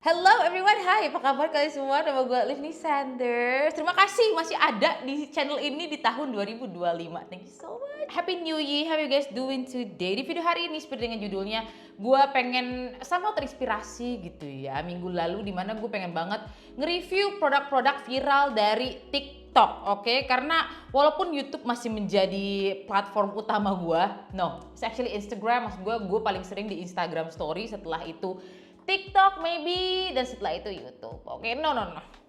Hello everyone, hai apa kabar kalian semua? Nama gue Livni Sanders. Terima kasih masih ada di channel ini di tahun 2025. Thank you so much. Happy New Year, how you guys doing today? Di video hari ini seperti dengan judulnya, gue pengen sama terinspirasi gitu ya. Minggu lalu dimana gue pengen banget nge-review produk-produk viral dari TikTok, oke? Karena walaupun YouTube masih menjadi platform utama gue, no, it's actually Instagram. Maksud gue paling sering di Instagram Story, setelah itu TikTok maybe, dan setelah itu YouTube. Oke, no.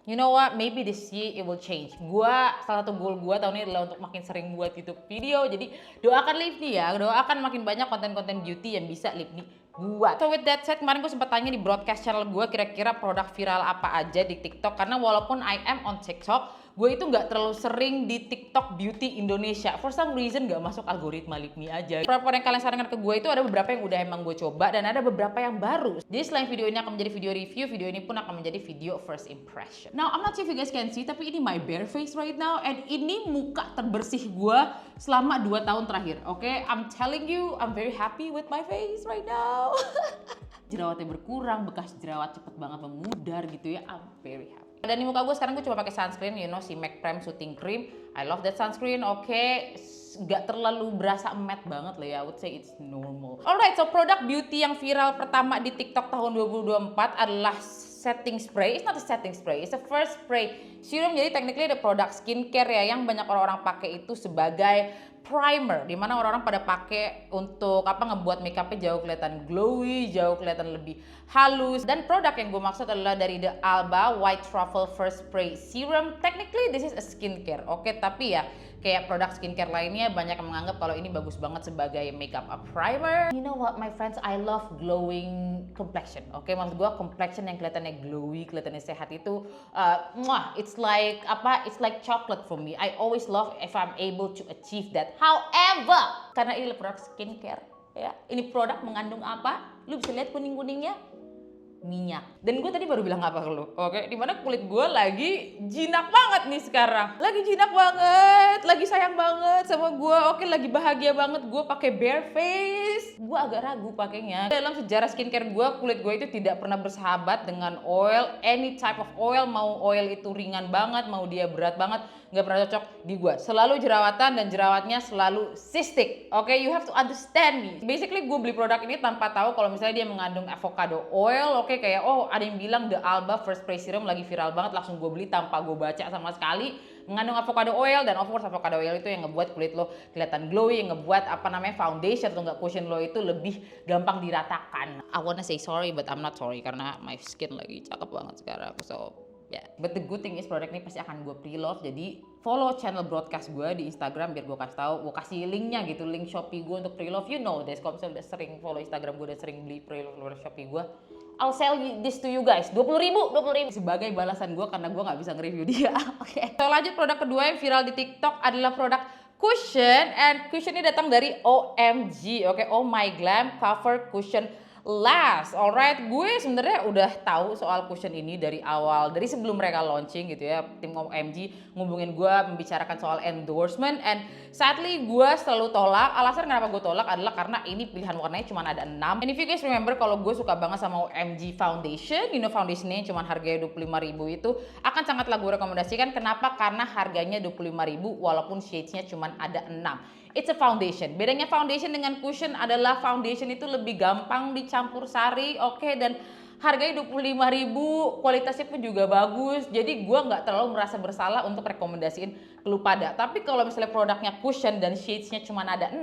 You know what? Maybe this year it will change. Salah satu goal gua tahun ini adalah untuk makin sering buat YouTube video. Jadi doakan Livni ya, doakan makin banyak konten-konten beauty yang bisa Livni buat. So with that said, kemarin gue sempat tanya di broadcast channel gue kira-kira produk viral apa aja di TikTok. Karena walaupun I am on TikTok, gue itu nggak terlalu sering di TikTok Beauty Indonesia. For some reason nggak masuk algoritma Livni aja. Produk yang kalian sarankan ke gue itu ada beberapa yang udah emang gue coba dan ada beberapa yang baru. Jadi selain video ini akan menjadi video review, video ini pun akan menjadi video first impression. Now I'm not sure if you guys can see, tapi ini my bare face right now, and ini muka terbersih gue selama 2 tahun terakhir. Oke, I'm telling you, I'm very happy with my face right now. Jerawatnya berkurang, bekas jerawat cepet banget memudar gitu ya. I'm very happy. Dan di muka gue sekarang gue cuma pakai sunscreen, you know, si MAC Prime Soothing Cream. I love that sunscreen, oke. Gak terlalu berasa matte banget lah ya, I would say it's normal. Alright, so produk beauty yang viral pertama di TikTok tahun 2024 adalah setting spray. It's not a setting spray, it's a first spray serum. Jadi technically ada produk skincare ya yang banyak orang-orang pakai itu sebagai primer, dimana orang-orang pada pakai untuk ngebuat makeupnya jauh kelihatan glowy, jauh kelihatan lebih halus. Dan produk yang gue maksud adalah dari The Alba White Truffle First Spray Serum. Technically this is a skincare, oke, tapi ya kayak produk skincare lainnya banyak yang menganggap kalau ini bagus banget sebagai makeup primer. You know what my friends, I love glowing complexion. Oke, maksud gue complexion yang kelihatannya glowy, kelihatannya sehat itu it's like chocolate for me. I always love if I'm able to achieve that. However, karena ini produk skincare ya, ini produk mengandung apa? Lu bisa lihat kuning-kuningnya, minyak. Dan gue tadi baru bilang apa ke lu, oke? Dimana kulit gue lagi jinak banget nih sekarang. Lagi jinak banget, lagi sayang banget sama gue. Oke, lagi bahagia banget gue pakai bare face. Gue agak ragu pakainya. Dalam sejarah skincare gue, kulit gue itu tidak pernah bersahabat dengan oil, any type of oil. Mau oil itu ringan banget, mau dia berat banget, nggak pernah cocok di gue. Selalu jerawatan dan jerawatnya selalu cystic. Oke, you have to understand me. Basically gue beli produk ini tanpa tahu kalau misalnya dia mengandung avocado oil. Oke, kayak ada yang bilang The Alba First Spray Serum lagi viral banget, langsung gue beli tanpa gue baca sama sekali. Mengandung avocado oil, dan of course avocado oil itu yang ngebuat kulit lo kelihatan glowy, yang ngebuat foundation atau cushion lo itu lebih gampang diratakan. I wanna say sorry but I'm not sorry karena my skin lagi cakep banget sekarang. So yeah, but the good thing is produk ini pasti akan gue pre-love. Jadi follow channel broadcast gue di Instagram biar gue kasih tahu, gue kasih linknya gitu, link Shopee gue untuk pre-love. You know this, kalau misalnya udah sering follow Instagram gue, udah sering beli pre-love Shopee gue, I'll sell this to you guys, 20.000 sebagai balasan gue karena gue nggak bisa nge-review dia. Oke. So lanjut, produk kedua yang viral di TikTok adalah produk cushion, and cushion ini datang dari OMG, oke, Oh My Glam Cover Cushion Last. Alright, gue sebenarnya udah tahu soal cushion ini dari awal, dari sebelum mereka launching gitu ya. Tim OMG ngubungin gue membicarakan soal endorsement, and sadly gue selalu tolak. Alasan kenapa gue tolak adalah karena ini pilihan warnanya cuma ada 6. And if you guys remember, kalau gue suka banget sama OMG foundation, you know, foundationnya cuma harganya 25.000, itu akan sangatlah gue rekomendasikan. Kenapa? Karena harganya 25.000 walaupun shadesnya cuma ada 6. It's a foundation. Bedanya foundation dengan cushion adalah foundation itu lebih gampang dicampur sari, oke, dan harganya 25.000, kualitasnya pun juga bagus. Jadi gue nggak terlalu merasa bersalah untuk rekomendasiin ke lu pada. Tapi kalau misalnya produknya cushion dan shadesnya cuma ada 6,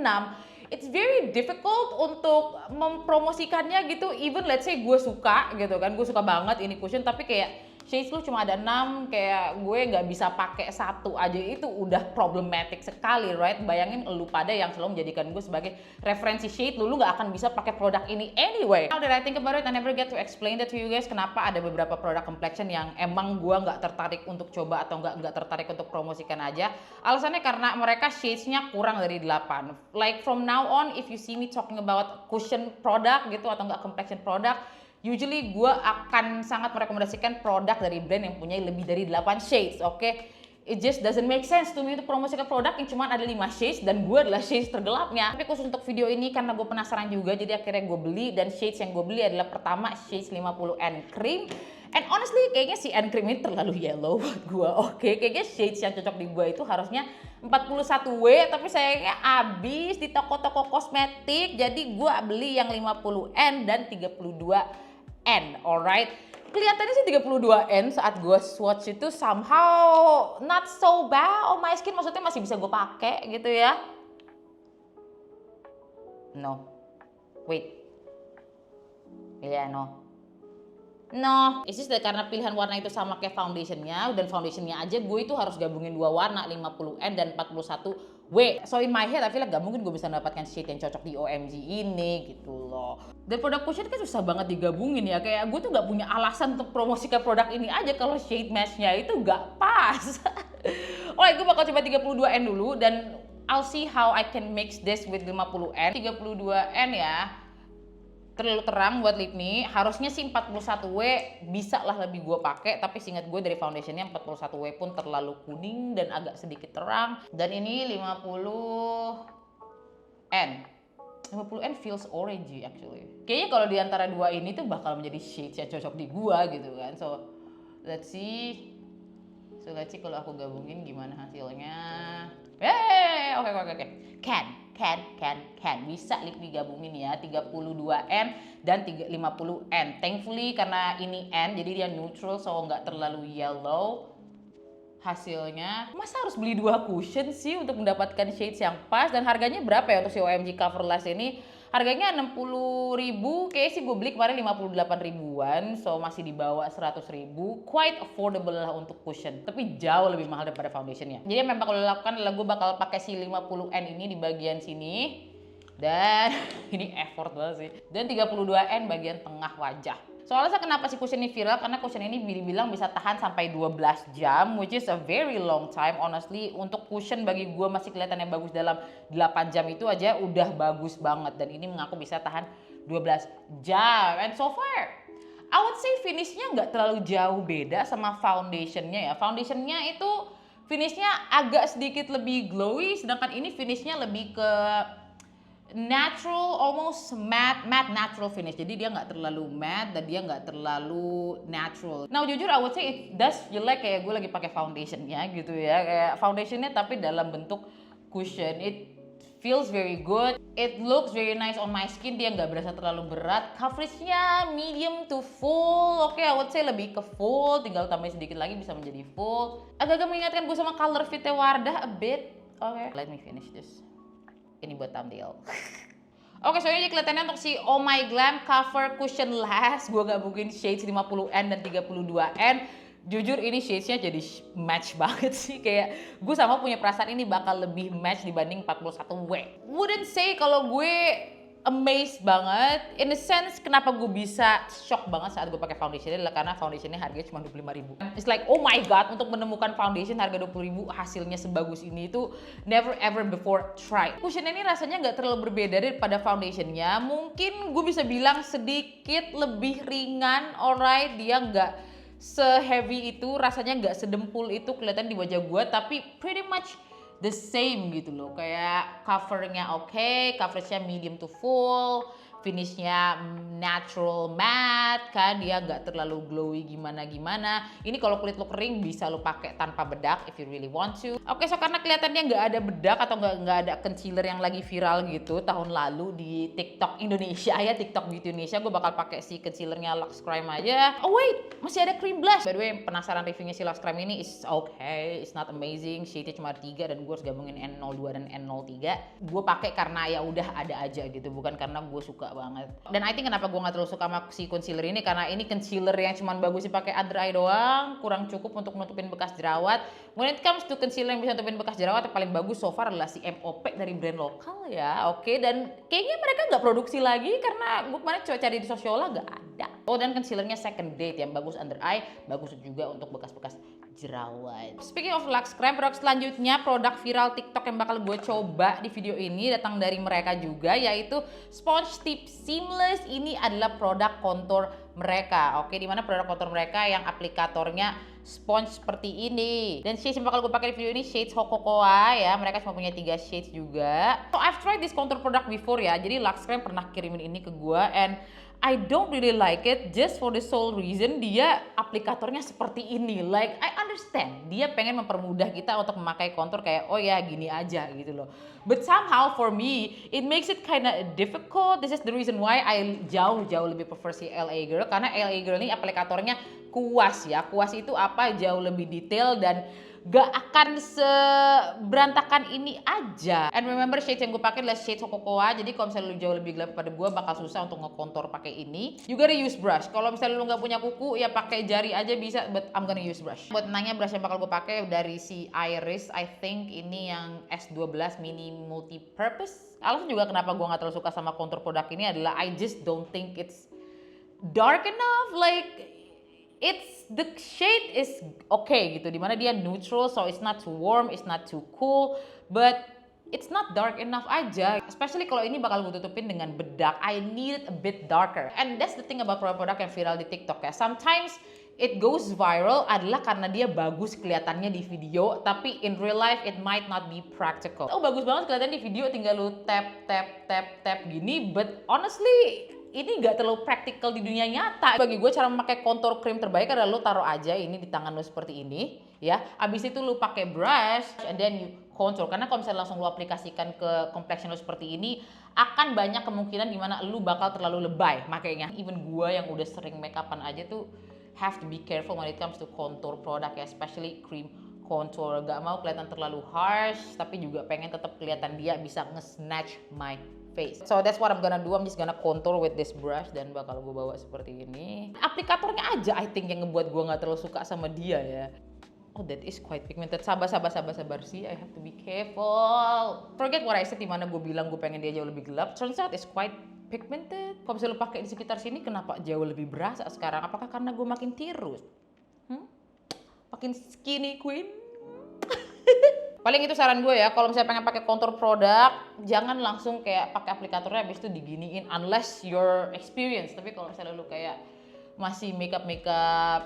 it's very difficult untuk mempromosikannya gitu. Even let's say gue suka gitu kan, gue suka banget ini cushion, tapi kayak shades lu cuma ada 6, kayak gue nggak bisa pakai satu aja, itu udah problematic sekali, right? Bayangin lu pada yang selalu menjadikan gue sebagai referensi shade, lu nggak akan bisa pakai produk ini anyway. Now that I think about it, I never get to explain that to you guys, kenapa ada beberapa produk complexion yang emang gue nggak tertarik untuk coba atau nggak tertarik untuk promosikan aja. Alasannya karena mereka shadesnya kurang dari 8. Like from now on, if you see me talking about cushion product gitu atau nggak complexion product, usually gue akan sangat merekomendasikan produk dari brand yang punya lebih dari 8 shades, oke? it just doesn't make sense to me untuk promosikan produk yang cuma ada 5 shades dan gue adalah shades tergelapnya. Tapi khusus untuk video ini karena gue penasaran juga, jadi akhirnya gue beli, dan shades yang gue beli adalah pertama shades 50N Cream. And honestly kayaknya si N Cream ini terlalu yellow buat gue. Oke, kayaknya shades yang cocok di gue itu harusnya 41W, tapi sayangnya habis di toko-toko kosmetik. Jadi gue beli yang 50N dan 32N, alright. Kelihatannya sih 32N saat gue swatch itu somehow not so bad on my skin, maksudnya masih bisa gue pakai gitu ya. No, wait, yeah, no, it's just that karena pilihan warna itu sama kayak foundationnya, dan foundationnya aja gue itu harus gabungin dua warna 50N dan 41W. So in my head I feel like gak mungkin gue bisa mendapatkan shade yang cocok di OMG ini gitu loh. Dan produk cushion kan susah banget digabungin ya, kayak gue tuh gak punya alasan untuk promosikan produk ini aja kalau shade matchnya itu gak pas. Alright, gue bakal coba 32N dulu dan I'll see how I can mix this with 50N. 32N ya, terlalu terang buat lip nih, harusnya sih 41W bisa lah lebih gue pakai, tapi seingat gue dari foundationnya 41W pun terlalu kuning dan agak sedikit terang. Dan ini 50N feels orangey actually. Kayaknya kalau di antara dua ini tuh bakal menjadi shades yang cocok di gua gitu kan. So let's see kalau aku gabungin gimana hasilnya. Oke. Can bisa lip digabungin ya, 32N dan 50N. Thankfully karena ini N jadi dia neutral, so nggak terlalu yellow. Hasilnya masa harus beli 2 cushion sih untuk mendapatkan shades yang pas, dan harganya berapa ya untuk si OMG Coverlash ini? Harganya 60.000, kayaknya sih gue beli kemarin 58 ribuan, so masih di bawah 100.000. Quite affordable lah untuk cushion, tapi jauh lebih mahal daripada foundationnya. Jadi memang kalau dilakukan adalah gue bakal pakai si 50N ini di bagian sini, dan ini effort banget sih. Dan 32N bagian tengah wajah. Soalnya kenapa si cushion ini viral? Karena cushion ini dibilang bisa tahan sampai 12 jam, which is a very long time honestly. Untuk cushion bagi gue masih kelihatannya bagus dalam 8 jam itu aja udah bagus banget. Dan ini mengaku bisa tahan 12 jam. And so far, I would say finishnya nggak terlalu jauh beda sama foundationnya ya. Foundationnya itu finishnya agak sedikit lebih glowy, sedangkan ini finishnya lebih ke natural, almost matte natural finish. Jadi dia nggak terlalu matte dan dia nggak terlalu natural. Nah jujur I would say it does feel like kayak gue lagi pakai foundationnya gitu ya, kayak foundationnya tapi dalam bentuk cushion. It feels very good, it looks very nice on my skin, dia nggak berasa terlalu berat. Coveragenya medium to full. Oke, I would say lebih ke full, tinggal tambahin sedikit lagi bisa menjadi full. Agak-agak mengingatkan gue sama color fitnya Wardah a bit. Oke, let me finish this. Ini buat thumbnail. Oke, soalnya kelihatannya untuk si Oh My Glam Cover Cushion Lash, gue gabungin shades 50N dan 32N. Jujur ini shadesnya jadi match banget sih. Kayak gue sama punya perasaan ini bakal lebih match dibanding 41W. Wouldn't say kalau gue amazed banget. In a sense, kenapa gue bisa shock banget saat gue pakai foundation ini adalah karena foundationnya harganya cuma 25.000. It's like, oh my god, untuk menemukan foundation harga 20.000 hasilnya sebagus ini itu never ever before tried. Cushion ini rasanya nggak terlalu berbeda daripada foundationnya. Mungkin gue bisa bilang sedikit lebih ringan, alright. Dia nggak se-heavy itu, rasanya nggak sedempul itu kelihatan di wajah gue, tapi pretty much the same gitu loh. Kayak covernya oke, coveragenya medium to full, finishnya natural matte kan, dia nggak terlalu glowy gimana-gimana. Ini kalau kulit lo kering bisa lo pakai tanpa bedak if you really want to. Oke, so karena kelihatannya nggak ada bedak atau nggak ada concealer yang lagi viral gitu tahun lalu di TikTok Indonesia ya, TikTok Beauty Indonesia, gue bakal pakai si concealernya Lux Crime aja. Oh wait, masih ada cream blush. By the way, penasaran reviewnya si Lux Crime ini is okay, it's not amazing. Shade-nya cuma 3 dan gue harus gabungin N02 dan N03. Gue pakai karena ya udah ada aja gitu, bukan karena gue suka banget. Dan I think kenapa gue gak terlalu suka sama si concealer ini, karena ini concealer yang cuman bagus dipakai under eye doang, kurang cukup untuk nutupin bekas jerawat. When it comes to concealer yang bisa nutupin bekas jerawat, yang paling bagus so far adalah si MOP dari brand lokal ya. Oke, dan kayaknya mereka gak produksi lagi karena gue kemarin coba cari di Sosiola gak ada. Oh, dan concealernya second date yang bagus under eye, bagus juga untuk bekas-bekas jerawat. Speaking of Lux Crime, produk selanjutnya, produk viral TikTok yang bakal gue coba di video ini datang dari mereka juga, yaitu Sponge Tip Seamless. Ini adalah produk kontur mereka. Oke, dimana produk kontur mereka yang aplikatornya sponge seperti ini. Dan shades yang bakal gue pakai di video ini shades Hococoa ya. Mereka cuma punya 3 shades juga. So I've tried this contour product before ya. Jadi Lux Creme pernah kirimin ini ke gue, and I don't really like it just for the sole reason dia aplikatornya seperti ini. Like I understand dia pengen mempermudah kita untuk memakai kontur kayak oh ya gini aja gitu loh. But somehow for me it makes it kinda difficult. This is the reason why I jauh lebih prefer si LA Girl, karena LA Girl ini aplikatornya kuas ya. Kuas itu apa? Jauh lebih detail dan gak akan seberantakan ini aja. And remember shades yang gue pakai adalah shades Hococoa. Jadi kalau misalnya lu jauh lebih gelap pada gue bakal susah untuk ngekontur pakai ini. You gotta use brush. Kalau misalnya lu nggak punya kuku ya pakai jari aja bisa. But I'm gonna use brush. Buat nanya brush yang bakal gue pakai dari si Iris. I think ini yang S12 mini multi purpose. Alasan juga kenapa gue nggak terlalu suka sama kontur produk ini adalah I just don't think it's dark enough. Like the shade is okay gitu, dimana dia neutral, so it's not too warm, it's not too cool, but it's not dark enough aja. Especially kalau ini bakal gue tutupin dengan bedak, I need it a bit darker. And that's the thing about produk-produk yang viral di TikTok ya. Sometimes it goes viral adalah karena dia bagus kelihatannya di video, tapi in real life it might not be practical. Oh bagus banget kelihatan di video, tinggal lu tap gini, but honestly ini gak terlalu praktikal di dunia nyata. Bagi gue cara memakai contour cream terbaik adalah lo taruh aja ini di tangan lo seperti ini ya. Abis itu lo pakai brush and then you contour. Karena kalau misalnya langsung lo aplikasikan ke complexion lo seperti ini akan banyak kemungkinan dimana lo bakal terlalu lebay makanya. Even gue yang udah sering make upan aja tuh have to be careful when it comes to contour product ya, especially cream contour. Gak mau kelihatan terlalu harsh tapi juga pengen tetap kelihatan dia bisa nge-snatch my face. So that's what I'm gonna do. I'm just gonna contour with this brush dan bakal gue bawa seperti ini. Aplikatornya aja I think yang ngebuat gue nggak terlalu suka sama dia ya. Oh that is quite pigmented. Sabar sih. I have to be careful. Forget what I said dimana gue bilang gue pengen dia jauh lebih gelap. Turns out it's quite pigmented. Kalau misalnya lo pakai di sekitar sini kenapa jauh lebih berasa sekarang? Apakah karena gue makin tirus? Makin skinny queen? Paling itu saran gue ya, kalau misalnya pengen pakai contour produk, jangan langsung kayak pakai aplikatornya habis itu diginiin unless you're experienced. Tapi kalau misalnya lu kayak masih makeup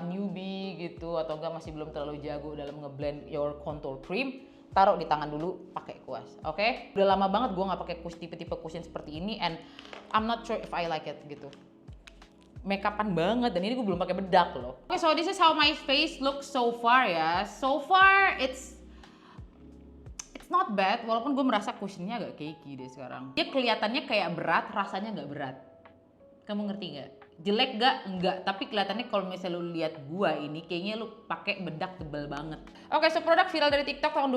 newbie gitu atau enggak masih belum terlalu jago dalam ngeblend your contour cream, taruh di tangan dulu pakai kuas. Oke? Udah lama banget gue nggak pakai tipe cushion seperti ini and I'm not sure if I like it gitu. Makeupan banget dan ini gue belum pakai bedak loh. Okay, so this is how my face looks so far ya. So far it's not bad, walaupun gue merasa cushionnya agak cakey deh sekarang. Dia kelihatannya kayak berat, rasanya nggak berat. Kamu ngerti nggak? Jelek nggak? Enggak. Tapi kelihatannya kalau misalnya lu lihat gue ini, kayaknya lu pakai bedak tebal banget. Oke, so produk viral dari TikTok tahun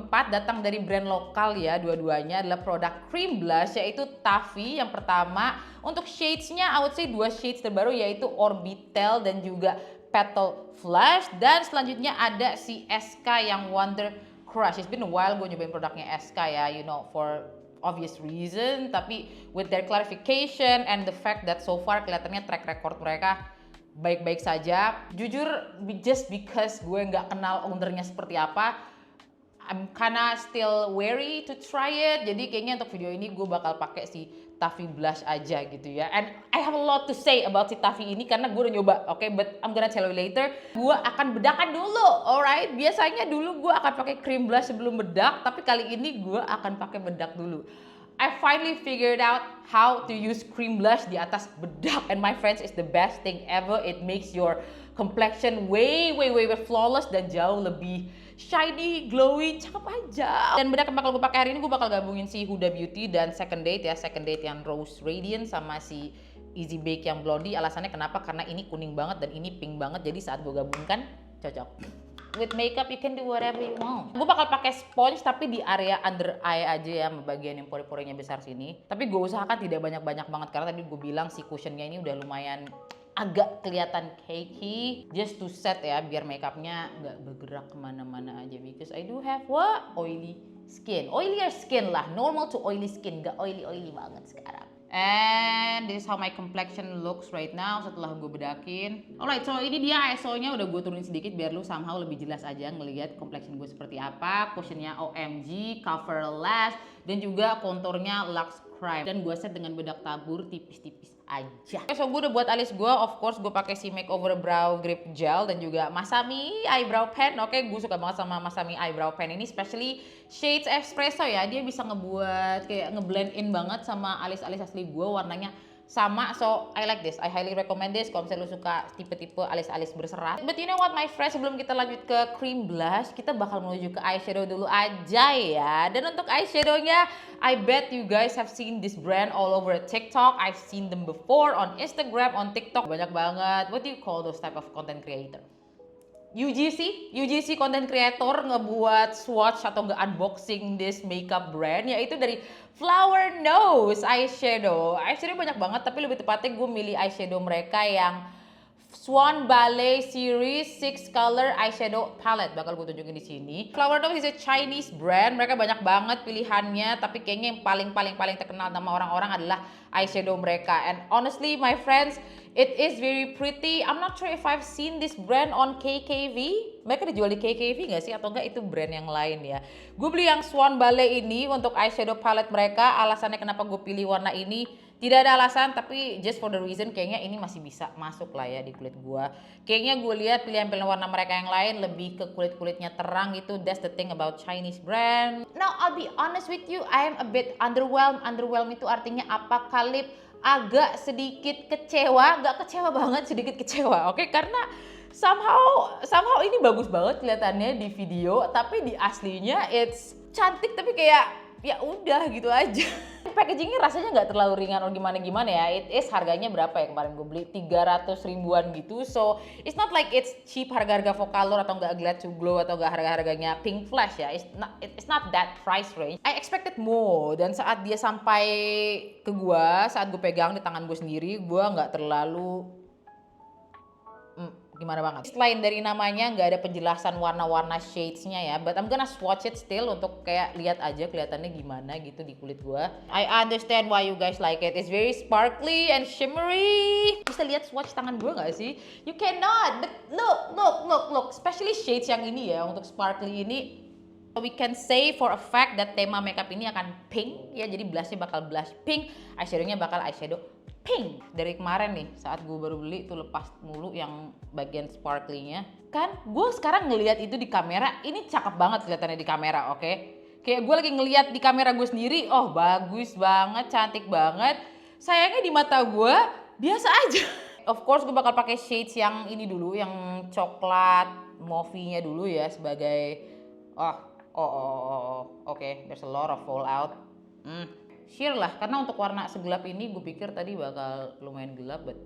2024 datang dari brand lokal ya. Dua-duanya adalah produk cream blush, yaitu Taffy yang pertama. Untuk shades-nya, I would say 2 shades terbaru yaitu Orbital dan juga Petal Flash. Dan selanjutnya ada si SK yang Wonder Crush. It's been a while gue nyobain produknya SK ya, you know, for obvious reason. Tapi with their clarification and the fact that so far kelihatannya track record mereka baik-baik saja. Jujur, just because gue nggak kenal ownernya seperti apa, I'm kinda still wary to try it. Jadi kayaknya untuk video ini gue bakal pakai si Taffy blush aja gitu ya. And I have a lot to say about si Taffy ini karena gue udah nyoba, okay? But I'm gonna tell you later. Gue akan bedakan dulu, alright? Biasanya dulu gue akan pakai cream blush sebelum bedak, tapi kali ini gue akan pakai bedak dulu. I finally figured out how to use cream blush di atas bedak. And my friends, it's the best thing ever. It makes your complexion way flawless dan jauh lebih shiny, glowy, cakep aja. Dan bedak yang bakal gue pakai hari ini, gue bakal gabungin si Huda Beauty dan Second Date ya. Second Date yang Rose Radiant sama si Easy Bake yang Blondie. Alasannya kenapa? Karena ini kuning banget dan ini pink banget. Jadi saat gue gabungkan, cocok. With makeup you can do whatever you want. Gue bakal pakai sponge tapi di area under eye aja ya, bagian yang pori-porinya besar sini. Tapi gue usahakan tidak banyak-banyak banget karena tadi gue bilang si cushionnya ini udah lumayan agak kelihatan cakey, just to set ya biar makeupnya nggak bergerak kemana-mana aja, because I do have oily skin, oilier skin lah, normal to oily skin, nggak oily banget sekarang. And this is how my complexion looks right now setelah gue bedakin. Alright, so ini dia ISO-nya udah gue turunin sedikit biar lu somehow lebih jelas aja ngelihat complexion gue seperti apa. Cushionnya OMG, Cover Lash, dan juga konturnya Lux Crime. Dan gue set dengan bedak tabur tipis-tipis aja. So gue udah buat alis gue, of course gue pakai si Makeover Brow Grip Gel dan juga Masami Eyebrow Pen. Oke, gue suka banget sama Masami Eyebrow Pen ini, especially shades espresso ya. Dia bisa ngebuat kayak ngeblend in banget sama alis-alis asli gue, warnanya sama, so I like this, I highly recommend this kalau misalnya lu suka tipe-tipe alis-alis berserat. But you know what my friends, sebelum kita lanjut ke cream blush, kita bakal menuju ke eyeshadow dulu aja ya. Dan untuk eyeshadownya, I bet you guys have seen this brand all over TikTok. I've seen them before on Instagram, on TikTok, banyak banget. What do you call those type of content creator? UGC content creator ngebuat swatch atau nge-unboxing this makeup brand, yaitu dari Flower Nose eyeshadow. Eyeshadow banyak banget, tapi lebih tepatnya gue milih eyeshadow mereka yang Swan Ballet Series 6 Color Eyeshadow Palette. Bakal gue tunjukin di sini. Flower Nose is a Chinese brand. Mereka banyak banget pilihannya, tapi kayaknya yang paling terkenal sama orang-orang adalah eyeshadow mereka. And honestly, my friends, it is very pretty. I'm not sure if I've seen this brand on KKV. Mereka dijual di KKV nggak sih? Atau enggak itu brand yang lain ya? Gue beli yang Swan Ballet ini untuk eyeshadow palette mereka. Alasannya kenapa gue pilih warna ini, tidak ada alasan, tapi just for the reason kayaknya ini masih bisa masuk lah ya di kulit gue. Kayaknya gue lihat pilihan-pilihan warna mereka yang lain lebih ke kulit-kulitnya terang gitu. That's the thing about Chinese brand. Now I'll be honest with you, I am a bit underwhelmed. Underwhelmed itu artinya apa, Kalip? Agak sedikit kecewa, gak kecewa banget, sedikit kecewa, oke? Karena somehow ini bagus banget kelihatannya di video, tapi di aslinya it's cantik tapi kayak ya udah gitu aja. Packagingnya rasanya nggak terlalu ringan atau gimana ya. It is harganya berapa ya kemarin gue beli 300 ribuan gitu. So it's not like it's cheap harga-harga Vocaloid atau nggak Glad to Glow atau nggak harga-harganya Pink Flash ya. It's not that price range. I expected more, dan saat dia sampai ke gue, saat gue pegang di tangan gue sendiri, gue nggak terlalu gimana banget. Selain dari namanya nggak ada penjelasan warna-warna shades-nya ya, but I'm gonna swatch it still untuk kayak lihat aja kelihatannya gimana gitu di kulit gua. I understand why you guys like it. It's very sparkly and shimmery. Bisa lihat swatch tangan gua nggak sih? You cannot. But look. Especially shades yang ini ya, untuk sparkly ini. We can say for a fact that tema makeup ini akan pink ya, jadi blushnya bakal blush pink, eyeshadownya bakal eyeshadow pink. Dari kemarin nih saat gue baru beli tuh lepas mulu yang bagian sparkly-nya. Kan gue sekarang ngelihat itu di kamera, ini cakep banget kelihatannya di kamera, oke? Kayak gue lagi ngelihat di kamera gue sendiri, oh bagus banget, cantik banget. Sayangnya di mata gue biasa aja. Of course gue bakal pakai shades yang ini dulu, yang coklat mauve-nya dulu ya sebagai oke, there's a lot of fallout. Sheer lah, karena untuk warna segelap ini gue pikir tadi bakal lumayan gelap, but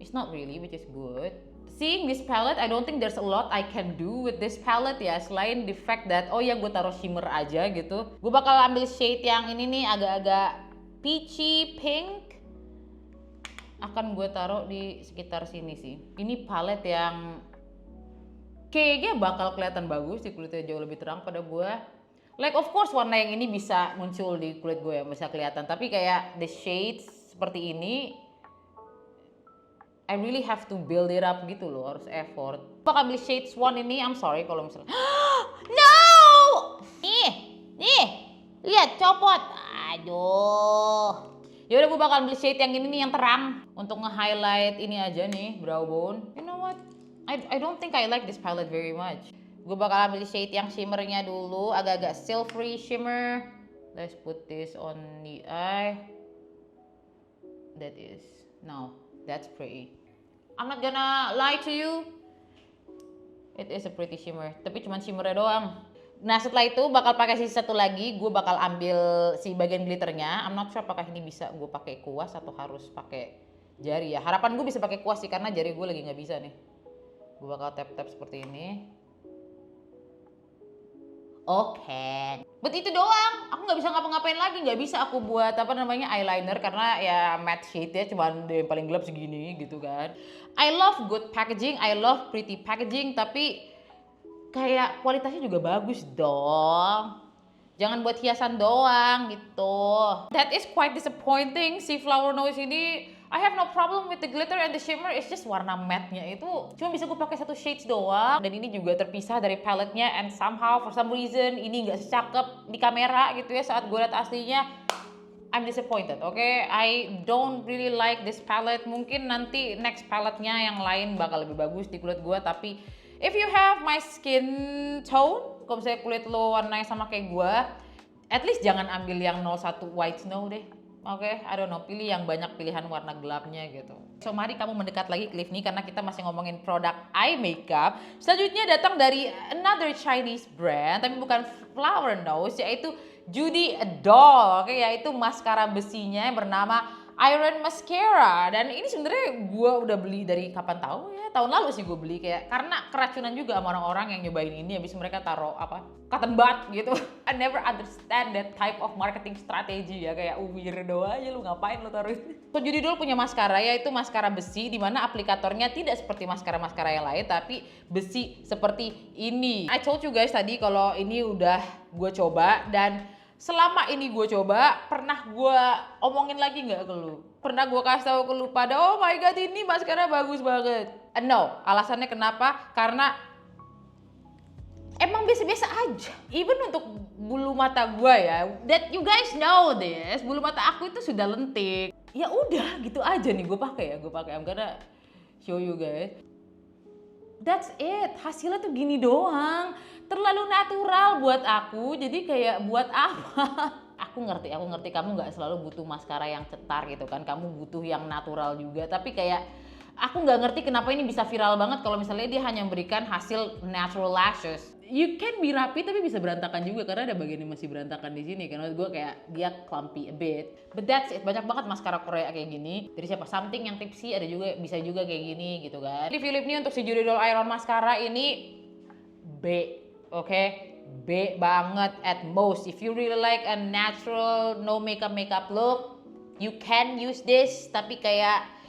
it's not really, which is good. Seeing this palette, I don't think there's a lot I can do with this palette ya, selain the fact that oh ya gue taruh shimmer aja gitu. Gue bakal ambil shade yang ini nih, agak-agak peachy pink. Akan gue taruh di sekitar sini sih. Ini palette yang kayaknya bakal kelihatan bagus di kulitnya, jauh lebih terang pada gue. Like of course warna yang ini bisa muncul di kulit gue, bisa kelihatan. Tapi kayak the shades seperti ini, I really have to build it up gitu loh, harus effort. Bakal ambil shade Swan ini, I'm sorry kalau misalnya no! Nih, lihat copot. Aduh. Yaudah gue bakal ambil shade yang ini nih, yang terang. Untuk nge-highlight ini aja nih, brow bone. You know what? I don't think I like this palette very much. Gue bakal ambil shade yang shimmernya dulu, agak-agak silvery shimmer. Let's put this on the eye. That's pretty. I'm not gonna lie to you. It is a pretty shimmer, tapi cuma shimmernya doang. Nah setelah itu bakal pakai sisa satu lagi, gue bakal ambil si bagian glitternya. I'm not sure apakah ini bisa gue pakai kuas atau harus pakai jari ya. Harapan gue bisa pakai kuas sih, karena jari gue lagi nggak bisa nih. Gue bakal tap-tap seperti ini. Oke. But itu doang. Aku nggak bisa ngapa-ngapain lagi. Nggak bisa aku buat eyeliner, karena ya matte shade ya, cuman yang paling gelap segini gitu kan. I love good packaging, I love pretty packaging, tapi kayak kualitasnya juga bagus dong. Jangan buat hiasan doang gitu. That is quite disappointing. Si Flower Nose ini, I have no problem with the glitter and the shimmer. It's just warna matte-nya itu cuma bisa gue pakai satu shades doang. Dan ini juga terpisah dari palette-nya. And somehow for some reason ini nggak secakep di kamera gitu ya saat gue lihat aslinya. I'm disappointed, okay? I don't really like this palette. Mungkin nanti next palette-nya yang lain bakal lebih bagus di kulit gue. Tapi if you have my skin tone, kalau misalnya kulit lo warnanya sama kayak gue, at least jangan ambil yang 01 White Snow deh. Oke, I don't know, pilih yang banyak pilihan warna gelapnya gitu. So mari kamu mendekat lagi ke Livni karena kita masih ngomongin produk eye makeup. Selanjutnya datang dari another Chinese brand, tapi bukan flower nose, yaitu Judy Doll. Oke, yaitu maskara besinya yang bernama Iron Mascara. Dan ini sebenarnya gue udah beli dari kapan tahu ya, tahun lalu sih gue beli, kayak karena keracunan juga sama orang-orang yang nyobain ini habis mereka taruh apa cotton bud gitu. I never understand that type of marketing strategy ya, kayak weirdo aja lu, ngapain lu taruh itu. So Judy Doll punya maskara, yaitu maskara besi di mana aplikatornya tidak seperti maskara-maskara yang lain tapi besi seperti ini. I told you guys tadi kalau ini udah gue coba, dan selama ini gue coba, pernah gue omongin lagi nggak ke lu? Pernah gue kasih tahu ke lu pada, oh my god ini maskara bagus banget? No, alasannya kenapa? Karena emang biasa-biasa aja. Even untuk bulu mata gue ya, that you guys know this, bulu mata aku itu sudah lentik. Ya udah gitu aja nih gue pakai ya, I'm gonna show you guys. That's it, hasilnya tuh gini doang. Terlalu natural buat aku, jadi kayak buat apa? Aku ngerti kamu nggak selalu butuh maskara yang cetar gitu kan, kamu butuh yang natural juga. Tapi kayak aku nggak ngerti kenapa ini bisa viral banget kalau misalnya dia hanya memberikan hasil natural lashes. You can be rapi tapi bisa berantakan juga karena ada bagian yang masih berantakan di sini. Karena gue kayak dia clumpy a bit. But that's it. Banyak banget maskara Korea kayak gini. Dari siapa? Something yang tipsy ada juga, bisa juga kayak gini gitu kan. Review lip nih untuk si Judy Doll Iron Mascara ini B, oke? B banget at most. If you really like a natural no makeup look, you can use this. Tapi kayak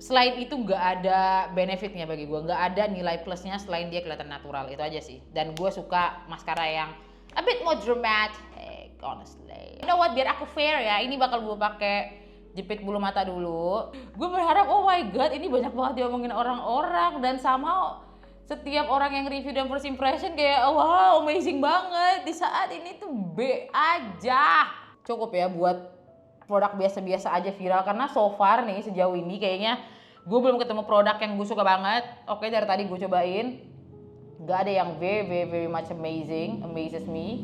selain itu nggak ada benefitnya bagi gue, nggak ada nilai plusnya selain dia kelihatan natural, itu aja sih. Dan gue suka maskara yang a bit more dramatic, honestly. You know what, biar aku fair ya, ini bakal gue pakai jepit bulu mata dulu. Gue berharap, oh my god, ini banyak banget diomongin orang-orang, dan sama setiap orang yang review dan first impression kayak wow amazing banget. Di saat ini tuh B aja. Cukup ya buat produk biasa-biasa aja viral, karena so far nih sejauh ini kayaknya gue belum ketemu produk yang gue suka banget. Oke, dari tadi gue cobain nggak ada yang very much amazes me.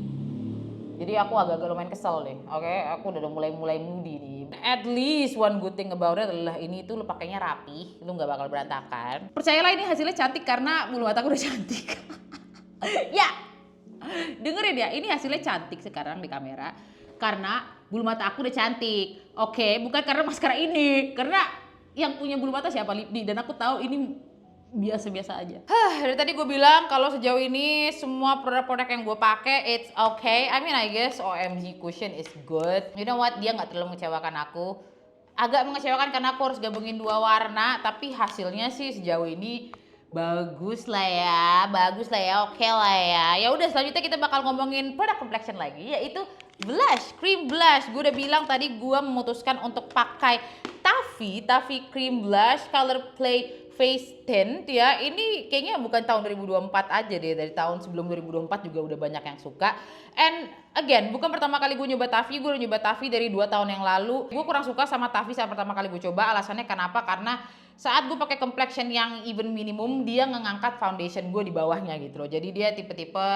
Jadi aku agak-agak lumayan kesel deh. Oke, aku udah mulai moody nih. At least one good thing about it adalah ini tuh lu pakainya rapi, lu nggak bakal berantakan. Percayalah ini hasilnya cantik karena bulu mataku udah cantik. Ya, dengerin ya, ini hasilnya cantik sekarang di kamera karena bulu mata aku udah cantik. Oke, bukan karena maskara ini. Karena yang punya bulu mata siapa? Lipdi. Dan aku tahu ini biasa-biasa aja. Dari tadi gue bilang kalau sejauh ini semua produk-produk yang gue pakai it's okay. I mean I guess OMG Cushion is good. You know what? Dia nggak terlalu mengecewakan aku. Agak mengecewakan karena aku harus gabungin dua warna. Tapi hasilnya sih sejauh ini bagus lah ya, oke lah ya. Ya udah, selanjutnya kita bakal ngomongin produk complexion lagi, yaitu blush, cream blush. Gue udah bilang tadi gue memutuskan untuk pakai Taffy cream blush color play face tint ya. Ini kayaknya bukan tahun 2024 aja deh, dari tahun sebelum 2024 juga udah banyak yang suka. And again, bukan pertama kali gue nyoba Taffy, gue udah nyoba Taffy dari 2 tahun yang lalu. Gue kurang suka sama Taffy saat pertama kali gue coba. Alasannya kenapa? Karena saat gue pakai complexion yang even minimum, dia ngangkat foundation gue di bawahnya gitu loh. Jadi dia tipe-tipe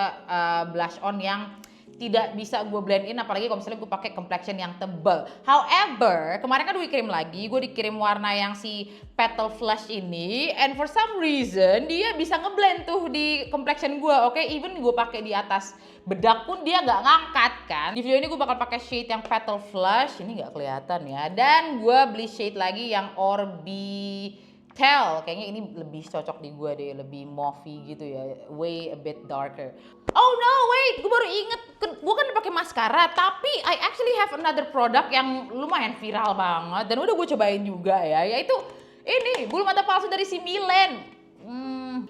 blush on yang tidak bisa gue blend in, apalagi kalau misalnya gue pakai complexion yang tebal. However, kemarin kan gue dikirim warna yang si Petal Flush ini, and for some reason dia bisa ngeblend tuh di complexion gue. Oke, even gue pakai di atas bedak pun dia nggak ngangkat kan. Di video ini gue bakal pakai shade yang Petal Flush, ini nggak kelihatan ya. Dan gue beli shade lagi yang Orbital, kayaknya ini lebih cocok di gue deh, lebih mauvey gitu ya, way a bit darker. Oh no, wait, gue baru inget, gue kan pakai maskara, tapi I actually have another product yang lumayan viral banget dan udah gue cobain juga ya, yaitu ini bulu mata palsu dari si Milen.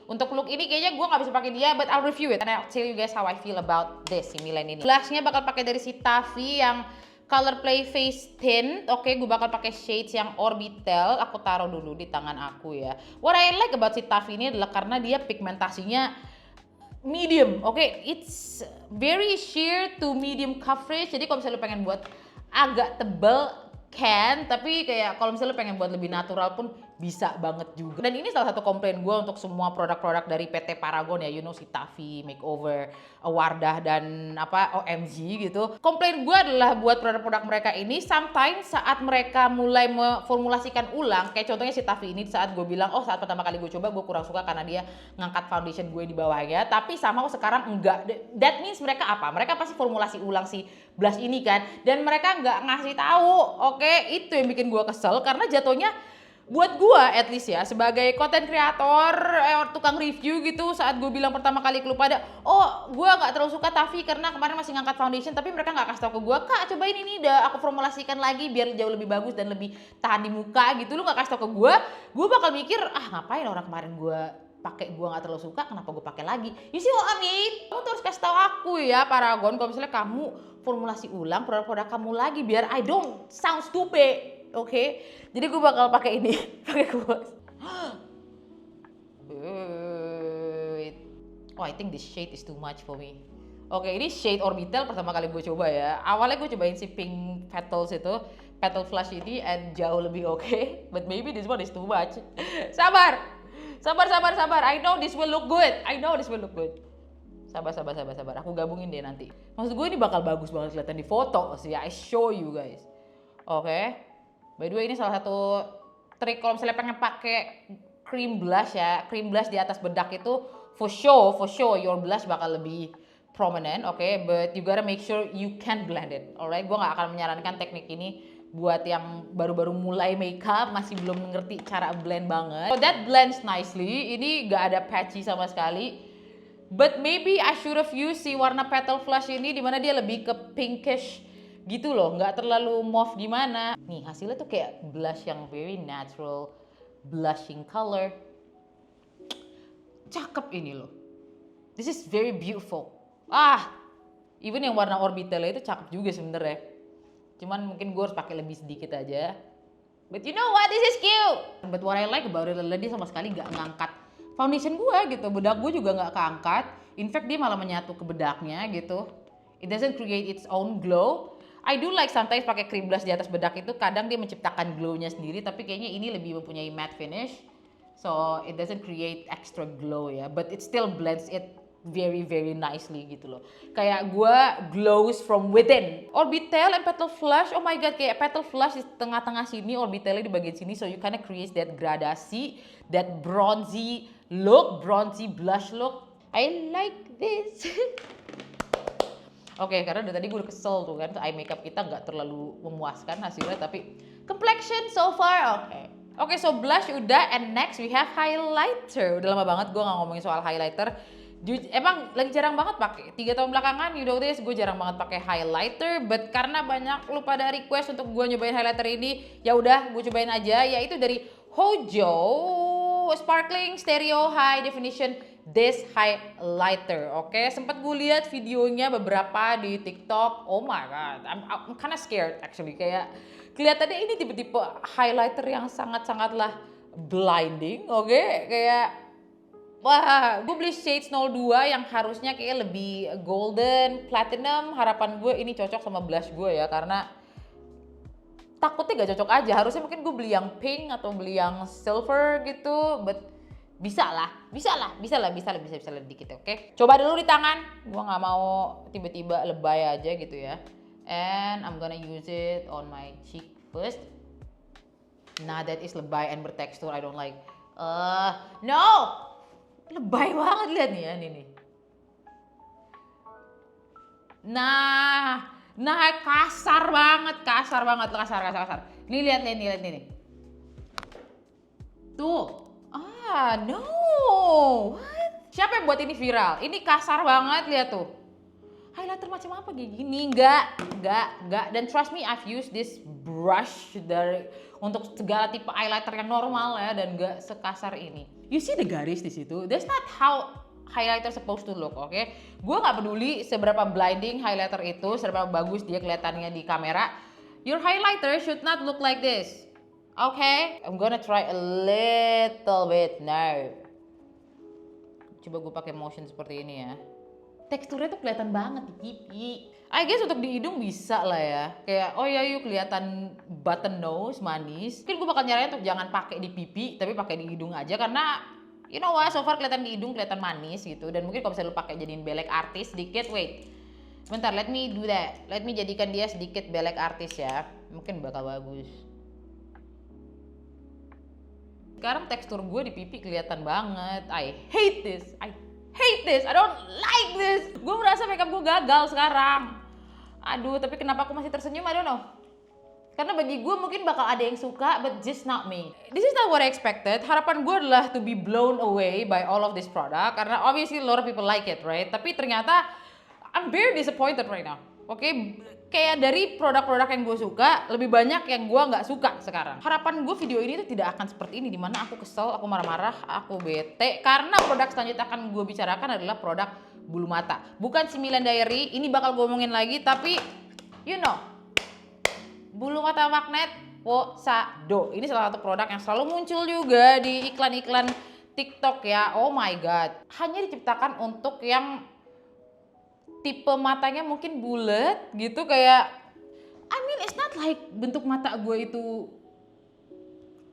Untuk look ini kayaknya gue nggak bisa pakai dia, but I'll review it and I'll tell you guys how I feel about this si Milen ini. Blushnya bakal pakai dari si Taffy yang Color Play Face Tint. Oke, gue bakal pakai shades yang Orbital. Aku taruh dulu di tangan aku ya. What I like about si Taffy ini adalah karena dia pigmentasinya medium. Oke, it's very sheer to medium coverage. Jadi kalau misalnya lu pengen buat agak tebel can, tapi kayak kalau misalnya pengen buat lebih natural pun bisa banget juga. Dan ini salah satu komplain gue untuk semua produk-produk dari PT Paragon ya, you know, si Taffy, Makeover, Wardah, dan OMG gitu. Komplain gue adalah buat produk-produk mereka ini sometimes saat mereka mulai memformulasikan ulang, kayak contohnya si Taffy ini saat gue bilang, saat pertama kali gue coba gue kurang suka karena dia ngangkat foundation gue di bawahnya, tapi sama sekarang enggak. That means mereka apa? Mereka pasti formulasi ulang si blush ini kan, dan mereka nggak ngasih tahu. Oke, itu yang bikin gue kesel karena jatuhnya buat gue at least ya sebagai content creator, tukang review gitu, saat gue bilang pertama kali ke lu pada, gue nggak terlalu suka Taffy karena kemarin masih ngangkat foundation, tapi mereka nggak kasih tau ke gue, Kak cobain ini udah aku formulasikan lagi biar jauh lebih bagus dan lebih tahan di muka gitu. Lu nggak kasih tau ke gue bakal mikir ngapain orang kemarin gue pakai gue nggak terlalu suka, kenapa gue pakai lagi? You see what I mean? Kamu tuh harus kasih tahu aku ya Paragon, kalau misalnya kamu formulasi ulang produk-produk kamu lagi biar I don't sound stupid. Oke, jadi gue bakal pakai ini, pakai kuas. I think this shade is too much for me. Oke, ini shade Orbital pertama kali gue coba ya. Awalnya gue cobain si Pink Petals itu, Petal Flush ini, and jauh lebih oke. But maybe this one is too much. Sabar. I know this will look good. Sabar. Aku gabungin deh nanti. Maksud gue ini bakal bagus banget kelihatan di foto sih. I show you guys. Oke. By the way, ini salah satu trik kalau misalnya pengen pakai cream blush ya. Cream blush di atas bedak itu for sure your blush bakal lebih prominent, okay? But you gotta make sure you can blend it, alright? Gue gak akan menyarankan teknik ini buat yang baru-baru mulai makeup, masih belum mengerti cara blend banget. So that blends nicely. Ini gak ada patchy sama sekali. But maybe I should have used si warna Petal Flush ini, dimana dia lebih ke pinkish gitu loh, nggak terlalu mauve gimana. Nih hasilnya tuh kayak blush yang very natural blushing color. Cakep ini loh. This is very beautiful. Even yang warna Orbital itu cakep juga sebenernya. Cuman mungkin gue harus pakai lebih sedikit aja. But you know what, this is cute. But what I like about it adalah dia sama sekali nggak ngangkat foundation gue gitu. Bedak gue juga nggak keangkat. In fact dia malah menyatu ke bedaknya gitu. It doesn't create its own glow. I do like sometimes pakai cream blush di atas bedak itu kadang dia menciptakan glow-nya sendiri, tapi kayaknya ini lebih mempunyai matte finish. So it doesn't create extra glow ya, but it still blends it very very nicely gitu loh. Kayak gue glows from within. Orbital and Petal Flush, oh my god, kayak Petal Flush di tengah-tengah sini, Orbitalnya di bagian sini, so you kinda create that gradasi, that bronzy look, bronzy blush look. I like this. Oke, karena dari tadi gue udah kesel tuh kan, eye makeup kita nggak terlalu memuaskan hasilnya, tapi complexion so far oke, so blush udah, and next we have highlighter. Udah lama banget gue nggak ngomongin soal highlighter. Emang lagi jarang banget pakai. 3 tahun belakangan, you know this, gue jarang banget pakai highlighter. But karena banyak lu pada request untuk gue nyobain highlighter ini, ya udah gue cobain aja. Yaitu dari Hojo Sparkling Stereo High Definition This Highlighter. Oke, sempat gue lihat videonya beberapa di TikTok. Oh my god, I'm kinda scared actually. Kayak kelihatannya ini tipe-tipe highlighter yang sangat-sangatlah blinding. Oke, kayak wah, gue beli shades 02 yang harusnya kayak lebih golden, platinum. Harapan gue ini cocok sama blush gue ya, karena takutnya gak cocok aja. Harusnya mungkin gue beli yang pink atau beli yang silver gitu, but bisa lah dikit, oke? Coba dulu di tangan, gue nggak mau tiba-tiba lebay aja gitu ya. And I'm gonna use it on my cheek first. Nah, that is lebay and bertekstur, I don't like. No, lebay banget, lihat nih ya, nih. Nah, kasar banget. Nih lihat nih. Tuh. No. What? Siapa yang buat ini viral? Ini kasar banget, lihat tuh. Highlighter macam apa kayak gini? Enggak. Dan trust me, I've used this brush untuk segala tipe highlighter yang normal ya, dan enggak sekasar ini. You see the garis di situ? That's not how highlighter supposed to look, oke? Gue nggak peduli seberapa blinding highlighter itu, seberapa bagus dia kelihatannya di kamera. Your highlighter should not look like this. Okay, I'm gonna try a little bit now. Coba gue pakai motion seperti ini ya. teksturnya tuh kelihatan banget di pipi. I guess untuk di hidung bisa lah ya. Kayak oh ya yuk kelihatan button nose manis. Mungkin gue bakal nyaranin untuk jangan pakai di pipi tapi pakai di hidung aja karena you know what, so far kelihatan di hidung kelihatan manis gitu. Dan mungkin kalau misalnya lu pakai jadiin belek artis sedikit, wait. Bentar, let me do that. Let me jadikan dia sedikit belek artis ya. Mungkin bakal bagus. Sekarang tekstur gue di pipi kelihatan banget. I hate this. I hate this. I don't like this. Gue merasa makeup gue gagal sekarang. Aduh, tapi kenapa aku masih tersenyum? I don't know. Karena bagi gue mungkin bakal ada yang suka, but just not me. This is not what I expected. Harapan gue adalah to be blown away by all of this product. Karena obviously a lot of people like it, right? Tapi ternyata I'm very disappointed right now. Oke, kayak dari produk-produk yang gue suka, lebih banyak yang gue nggak suka sekarang. Harapan gue video ini tuh tidak akan seperti ini, dimana aku kesel, aku marah-marah, aku bete. Karena produk selanjutnya akan gue bicarakan adalah produk bulu mata. Bukan si Milan Diary, ini bakal gue omongin lagi, tapi you know, bulu mata magnet Wosado. Ini salah satu produk yang selalu muncul juga di iklan-iklan TikTok ya. Oh my god. Hanya diciptakan untuk yang tipe matanya mungkin bulat gitu kayak I mean it's not like bentuk mata gue itu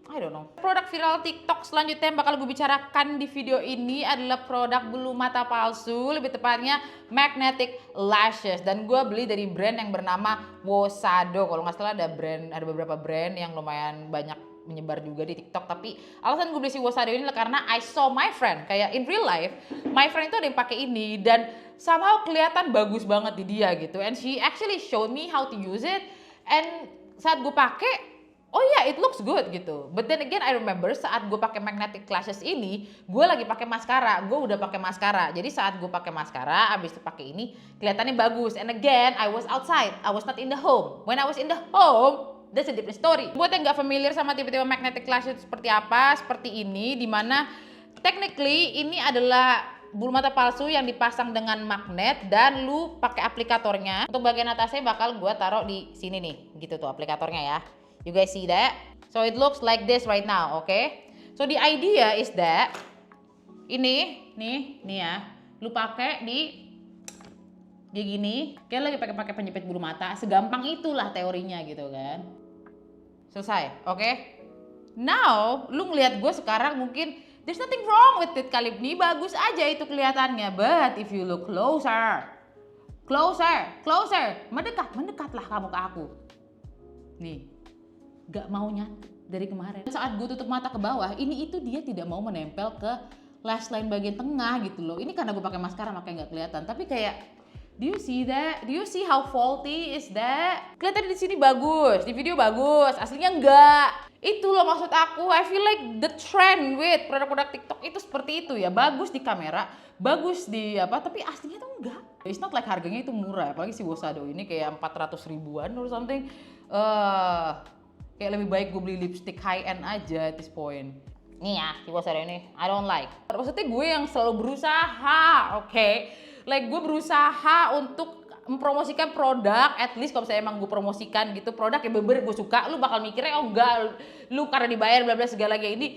I don't know. Produk viral TikTok selanjutnya yang bakal gue bicarakan di video ini adalah produk bulu mata palsu, lebih tepatnya magnetic lashes, dan gue beli dari brand yang bernama Wosado. Kalau nggak salah ada beberapa brand yang lumayan banyak menyebar juga di TikTok, tapi alasan gue beli si Wosado ini adalah karena I saw my friend, kayak in real life, my friend itu ada yang pakai ini dan somehow kelihatan bagus banget di dia gitu, and she actually showed me how to use it, and saat gue pakai, oh yeah, it looks good gitu. But then again I remember saat gue pakai magnetic lashes ini, gue lagi pakai maskara, gue udah pakai maskara, jadi saat gue pakai maskara, abis itu pakai ini kelihatannya bagus, and again I was outside, I was not in the home. When I was in the home, that's a different story. Buat yang gak familiar sama tipe-tipe magnetic lashes seperti apa, seperti ini, dimana technically ini adalah bulu mata palsu yang dipasang dengan magnet dan lu pakai aplikatornya. Untuk bagian atasnya bakal gue taruh di sini nih, gitu tuh aplikatornya ya. You guys see that? So it looks like this right now, okay? So the idea is that ini, nih ya, lu pakai di gini, kayak lagi pakai penjepit bulu mata, segampang itulah teorinya gitu kan. Selesai, oke? Now, lu ngelihat gue sekarang mungkin there's nothing wrong with it kali ini, bagus aja itu kelihatannya. But if you look closer, mendekatlah kamu ke aku. Nih, gak mau nyatu dari kemarin. Saat gue tutup mata ke bawah, ini itu dia tidak mau menempel ke lash line bagian tengah gitu loh. Ini karena gue pakai maskara makanya nggak kelihatan. Tapi kayak, do you see that? Do you see how faulty is that? Kelihatan di sini bagus, di video bagus, aslinya enggak. Itu loh maksud aku, I feel like the trend with produk-produk TikTok itu seperti itu ya. Bagus di kamera, bagus di apa, tapi aslinya tuh enggak. It's not like harganya itu murah, apalagi si Wosado ini kayak 400 ribuan or something. Kayak lebih baik gue beli lipstick high end aja at this point. Nih ya, si Wosado ini, I don't like. Maksudnya gue yang selalu berusaha, oke? Like gue berusaha untuk mempromosikan produk, at least kalau misalnya emang gue promosikan gitu produk yang bener-bener gue suka, lu bakal mikirnya oh enggak, lu karena dibayar bla bla segala kayak ini.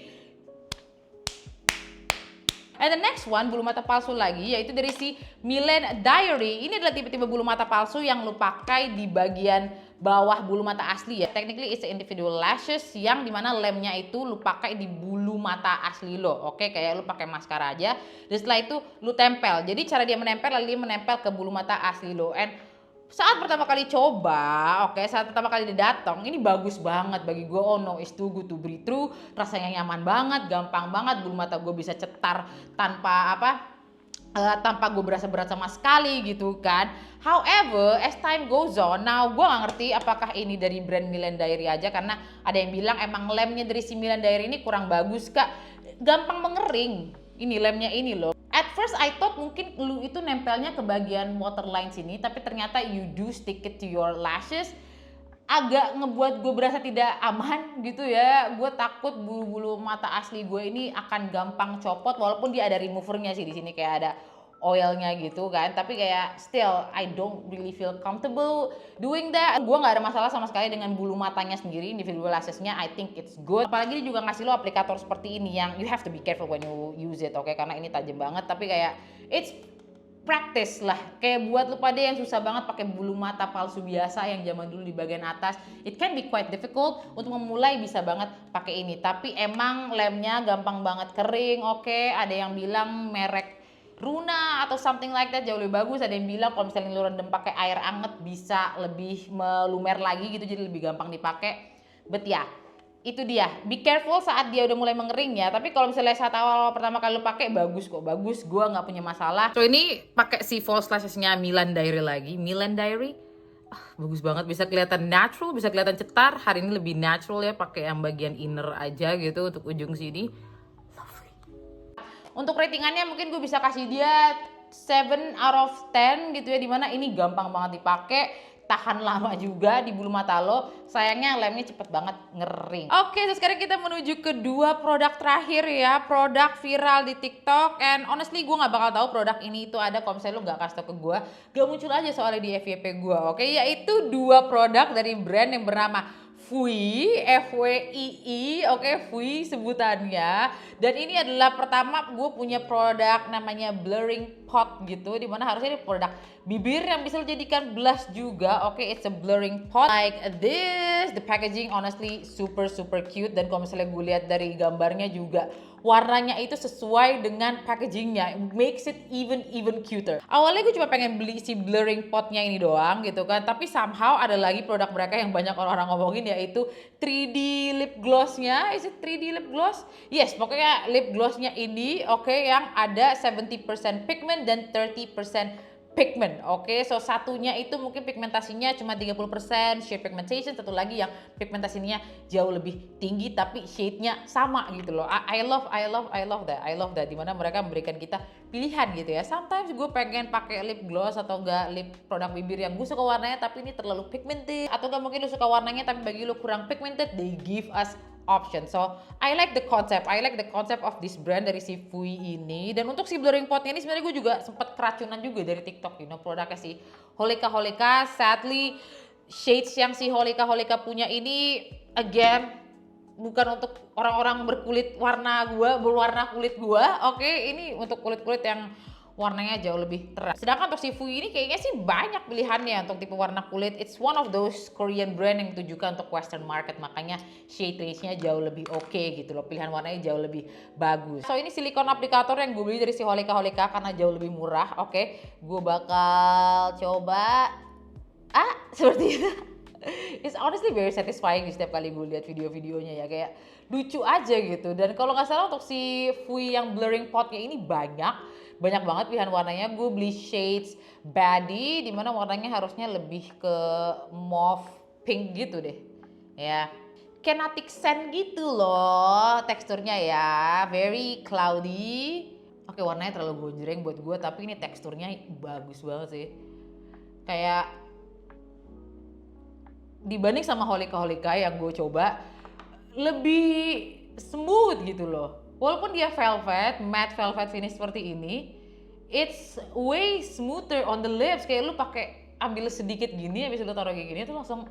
And the next one, bulu mata palsu lagi, yaitu dari si Milan Diary. Ini adalah tipe-tipe bulu mata palsu yang lu pakai di bagian bawah bulu mata asli ya. Technically it's individual lashes yang dimana lemnya itu lu pakai di bulu mata asli lo. Oke, kayak lu pakai maskara aja. Dan setelah itu lu tempel. Jadi cara dia menempel, lalu dia menempel ke bulu mata asli lo. And saat pertama kali coba, saat pertama kali dia datang, ini bagus banget bagi gue. Oh no, it's too good to be true. Rasanya nyaman banget, gampang banget. Bulu mata gue bisa cetar tanpa tanpa gue berasa berat sama sekali gitu kan. However, as time goes on, now gue gak ngerti apakah ini dari brand Milan Diary aja, karena ada yang bilang emang lemnya dari si Milan Diary ini kurang bagus kak, gampang mengering. Ini lemnya ini loh. At first I thought mungkin lu itu nempelnya ke bagian waterline sini, tapi ternyata you do stick it to your lashes. Agak ngebuat gue berasa tidak aman gitu ya. Gue takut bulu-bulu mata asli gue ini akan gampang copot, walaupun dia ada removernya sih di sini, kayak ada oilnya gitu kan. Tapi kayak still I don't really feel comfortable doing that. Gue nggak ada masalah sama sekali dengan bulu matanya sendiri, individual lashesnya. I think it's good. Apalagi dia juga ngasih lo aplikator seperti ini yang you have to be careful when you use it, karena ini tajam banget. Tapi kayak it's practice lah, kayak buat lu pada yang susah banget pakai bulu mata palsu biasa yang zaman dulu di bagian atas, it can be quite difficult untuk memulai, bisa banget pakai ini. Tapi emang lemnya gampang banget kering. Oke, ada yang bilang merek Runa atau something like that jauh lebih bagus. Ada yang bilang kalau misalnya lu rendam pakai air anget bisa lebih melumer lagi gitu, jadi lebih gampang dipakai. But ya, itu dia, be careful saat dia udah mulai mengering ya. Tapi kalau misalnya saat awal pertama kali lu pakai, bagus kok, bagus, gua nggak punya masalah. So ini pakai si false lashes-nya Milan Diary lagi. Milan Diary bagus banget, bisa kelihatan natural, bisa kelihatan cetar. Hari ini lebih natural ya, pakai yang bagian inner aja gitu untuk ujung sini. Lovely. Untuk ratingannya mungkin gue bisa kasih dia 7 out of 10 gitu ya, dimana ini gampang banget dipakai, tahan lama juga di bulu mata lo. Sayangnya lemnya cepet banget ngering. Oke, so sekarang kita menuju ke dua produk terakhir ya, produk viral di TikTok. And honestly gue nggak bakal tahu produk ini itu ada kalau misalnya lo nggak kasih tau ke gue. Gak muncul aja soalnya di FYP gue. Oke, yaitu dua produk dari brand yang bernama Fui, FWII, oke, Fui sebutannya. Dan ini adalah pertama gue punya produk namanya blurring pot gitu, dimana harusnya ini produk bibir yang bisa dijadikan blush juga. Oke, it's a blurring pot like this. The packaging honestly super cute, dan kalau misalnya gue lihat dari gambarnya juga warnanya itu sesuai dengan packagingnya, it makes it even cuter. Awalnya gue cuma pengen beli si blurring potnya ini doang gitu kan, tapi somehow ada lagi produk mereka yang banyak orang-orang ngomongin, yaitu 3D lip glossnya. Is it 3D lip gloss? Yes, pokoknya lip glossnya ini oke, yang ada 70% pigment dan 30% pigment. Oke, so satunya itu mungkin pigmentasinya cuma 30% shade pigmentation, satu lagi yang pigmentasinya jauh lebih tinggi tapi shade-nya sama gitu loh. I love that. Dimana mereka memberikan kita pilihan gitu ya. Sometimes gue pengen pakai lip gloss atau enggak lip produk bibir yang gue suka warnanya tapi ini terlalu pigmented, atau enggak mungkin lu suka warnanya tapi bagi lu kurang pigmented, they give us option. So I like the concept of this brand dari si Fui ini. Dan untuk si blurring potnya ini sebenarnya gue juga sempat keracunan juga dari TikTok, produknya si Holika. Sadly shades yang si Holika punya ini again bukan untuk orang-orang berwarna kulit gua. Oke, ini untuk kulit yang warnanya jauh lebih terang. Sedangkan untuk si Fui ini kayaknya sih banyak pilihannya untuk tipe warna kulit. It's one of those Korean brand yang ditujukan untuk Western market, makanya shade range-nya jauh lebih oke gitu loh. Pilihan warnanya jauh lebih bagus. So ini silikon aplikator yang gue beli dari si Holika karena jauh lebih murah. Oke, gue bakal coba seperti itu. It's honestly very satisfying setiap kali gue lihat video-videonya ya, kayak lucu aja gitu. Dan kalau nggak salah untuk si Fui yang blurring potnya ini banyak banget pilihan warnanya. Gue beli shades Baddie, dimana warnanya harusnya lebih ke mauve pink gitu deh ya, kinetic sand gitu loh teksturnya ya, very cloudy. Oke, warnanya terlalu gonjreng buat gue, tapi ini teksturnya bagus banget sih, kayak dibanding sama Holika yang gue coba lebih smooth gitu loh. Walaupun dia matte velvet finish seperti ini, it's way smoother on the lips. Kayak lu pakai ambil sedikit gini, habis lu taruh kayak gini tuh langsung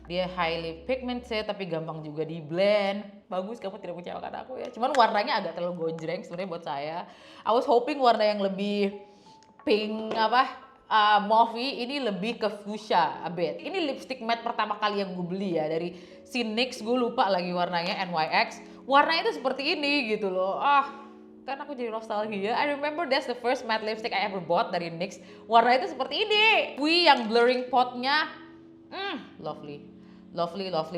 dia highly pigmented tapi gampang juga di blend. Bagus, kamu tidak mengecewakan aku ya. Cuman warnanya agak terlalu gonjreng sebenarnya buat saya. I was hoping warna yang lebih pink mauve, ini lebih ke fuchsia a bit. Ini lipstick matte pertama kali yang gue beli ya dari si NYX, gue lupa lagi warnanya, NYX. Warnanya itu seperti ini gitu loh. Kan aku jadi nostalgia. I remember that's the first matte lipstick I ever bought dari NYX. Warna itu seperti ini. Fui yang blurring potnya, lovely.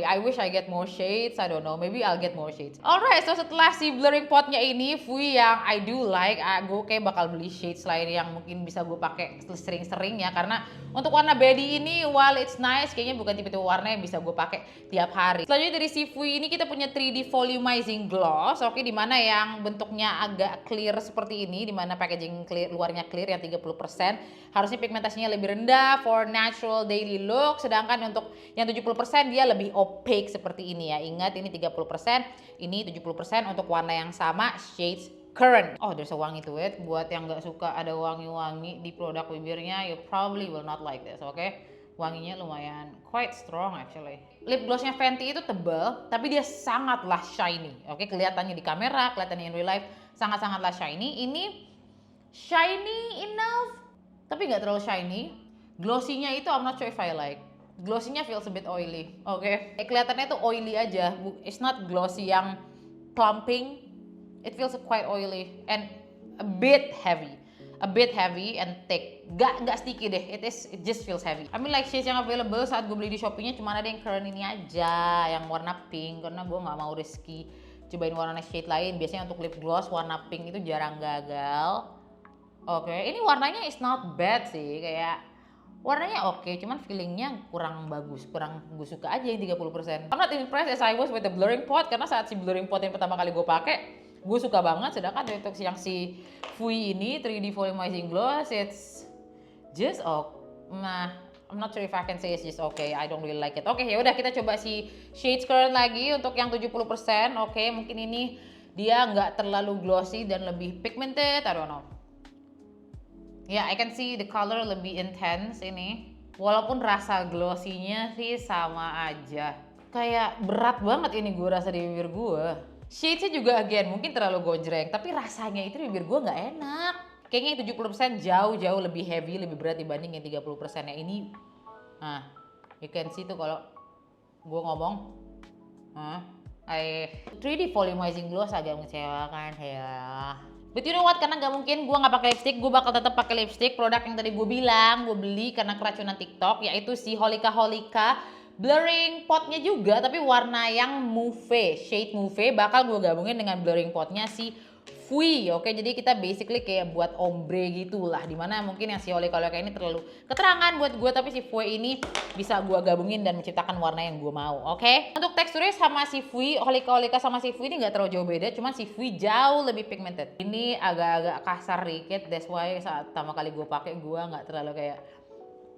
I wish I get more shades. I don't know, maybe I'll get more shades. Alright, so setelah si blurring potnya ini, Fui yang I do like, gue kayak bakal beli shades lain yang mungkin bisa gue pakai sering-sering ya. Karena untuk warna Baddie ini, while it's nice, kayaknya bukan tipe-tipe warna yang bisa gue pakai tiap hari. Selanjutnya dari si Fui ini kita punya 3D volumizing gloss. Oke, dimana yang bentuknya agak clear seperti ini, dimana packaging clear, luarnya clear yang 30%. Harusnya pigmentasinya lebih rendah for natural daily look. Sedangkan untuk yang 70% dia lebih opaque seperti ini ya. Ingat, ini 30%, ini 70% untuk warna yang sama, shades current. Oh, there's a wangi to it. Buat yang nggak suka ada wangi-wangi di produk bibirnya, you probably will not like this, oke? Wanginya lumayan quite strong actually. Lip glossnya Fenty itu tebal, tapi dia sangatlah shiny. Oke, kelihatannya di kamera, kelihatannya in real life sangat-sangatlah shiny. Ini shiny enough, tapi nggak terlalu shiny. Glossy-nya itu I'm not sure if I like. Glossy-nya feels a bit oily, oke? Kelihatannya tuh oily aja, it's not glossy yang plumping. It feels quite oily and a bit heavy and thick. Gak sticky deh, it just feels heavy. I mean like shades yang available saat gue beli di Shopee-nya cuma ada yang current ini aja, yang warna pink, karena gue nggak mau risky cobain warna shade lain. Biasanya untuk lip gloss warna pink itu jarang gagal. Oke, ini warnanya is not bad sih, kayak warnanya oke, cuman feelingnya kurang bagus, kurang gue suka aja yang 30%. I'm not impressed as I was with the blurring pot, karena saat si blurring pot yang pertama kali gue pakai, gue suka banget. Sedangkan untuk yang si Fui ini 3D volumizing gloss, it's just I'm not sure if I can say it's just okay. I don't really like it. Oke, ya udah kita coba si shades current lagi untuk yang 70%. Oke, mungkin ini dia nggak terlalu glossy dan lebih pigmented. I don't know. Ya, I can see the color lebih intense ini. Walaupun rasa glossy-nya sih sama aja. Kayak berat banget ini gue rasa di bibir gue. Shades-nya juga again mungkin terlalu gojreng, tapi rasanya itu di bibir gue nggak enak. Kayaknya yang 70% jauh-jauh lebih heavy, lebih berat dibanding yang 30%-nya ini. Nah, you can see tuh kalau gue ngomong. 3D volumizing gloss agak mengecewakan ya. But you know what, karena gak mungkin gue gak pakai lipstick, gue bakal tetap pakai lipstick. Produk yang tadi gue bilang, gue beli karena keracunan TikTok, yaitu si Holika blurring potnya juga, tapi warna yang mauve, shade mauve. Bakal gue gabungin dengan blurring potnya si Fui. Oke, jadi kita basically kayak buat ombre gitulah, dimana mungkin yang si Holika ini terlalu keterangan buat gue, tapi si Fui ini bisa gue gabungin dan menciptakan warna yang gue mau. Oke, untuk teksturnya sama si Fui, Holika sama si Fui ini nggak terlalu jauh beda, cuman si Fui jauh lebih pigmented. Ini agak-agak kasar dikit, that's why saat pertama kali gue pakai gue nggak terlalu kayak